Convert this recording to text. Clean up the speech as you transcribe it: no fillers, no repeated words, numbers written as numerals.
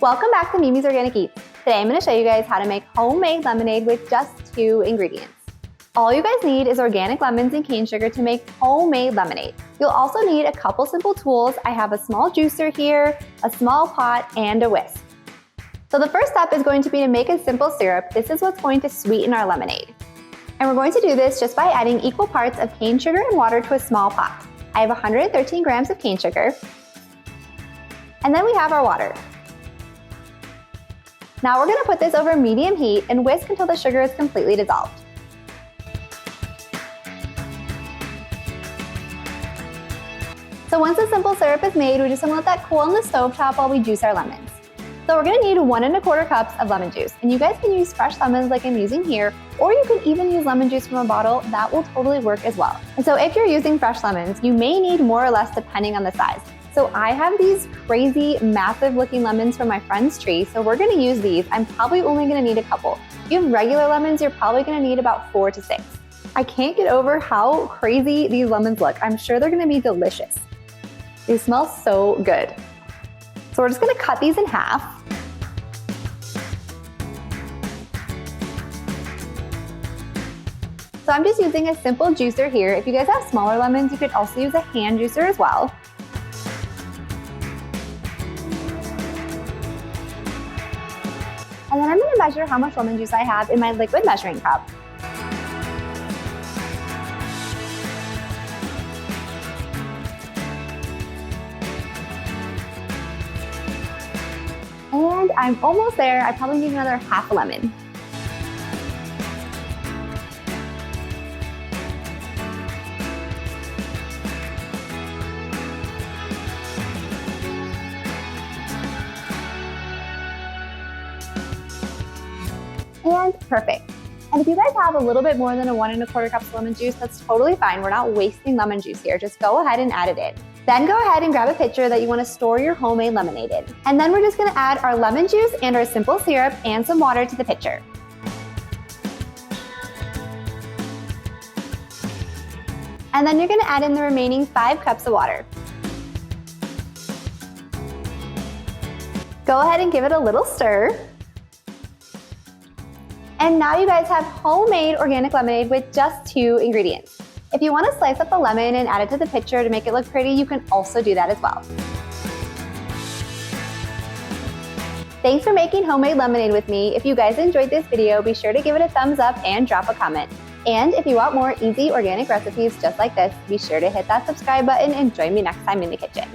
Welcome back to Mimi's Organic Eats. Today I'm going to show you guys how to make homemade lemonade with just 2 ingredients. All you guys need is organic lemons and cane sugar to make homemade lemonade. You'll also need a couple simple tools. I have a small juicer here, a small pot, and a whisk. So the first step is going to be to make a simple syrup. This is what's going to sweeten our lemonade. And we're going to do this just by adding equal parts of cane sugar and water to a small pot. I have 113 grams of cane sugar. And then we have our water. Now we're going to put this over medium heat and whisk until the sugar is completely dissolved. So once the simple syrup is made, we just want to let that cool on the stovetop while we juice our lemons. So we're going to need 1 1/4 cups of lemon juice, and you guys can use fresh lemons like I'm using here, or you can even use lemon juice from a bottle. That will totally work as well. And so if you're using fresh lemons, you may need more or less depending on the size. So I have these crazy, massive looking lemons from my friend's tree, so we're gonna use these. I'm probably only gonna need a couple. If you have regular lemons, you're probably gonna need about 4 to 6. I can't get over how crazy these lemons look. I'm sure they're gonna be delicious. They smell so good. So we're just gonna cut these in half. So I'm just using a simple juicer here. If you guys have smaller lemons, you could also use a hand juicer as well. And then I'm going to measure how much lemon juice I have in my liquid measuring cup. And I'm almost there. I probably need another half a lemon. And perfect. And if you guys have a little bit more than a 1 1/4 cups of lemon juice, that's totally fine. We're not wasting lemon juice here. Just go ahead and add it in. Then go ahead and grab a pitcher that you want to store your homemade lemonade in. And then we're just going to add our lemon juice and our simple syrup and some water to the pitcher. And then you're going to add in the remaining 5 cups of water. Go ahead and give it a little stir. And now you guys have homemade organic lemonade with just 2 ingredients. If you want to slice up the lemon and add it to the pitcher to make it look pretty, you can also do that as well. Thanks for making homemade lemonade with me. If you guys enjoyed this video, be sure to give it a thumbs up and drop a comment. And if you want more easy organic recipes just like this, be sure to hit that subscribe button and join me next time in the kitchen.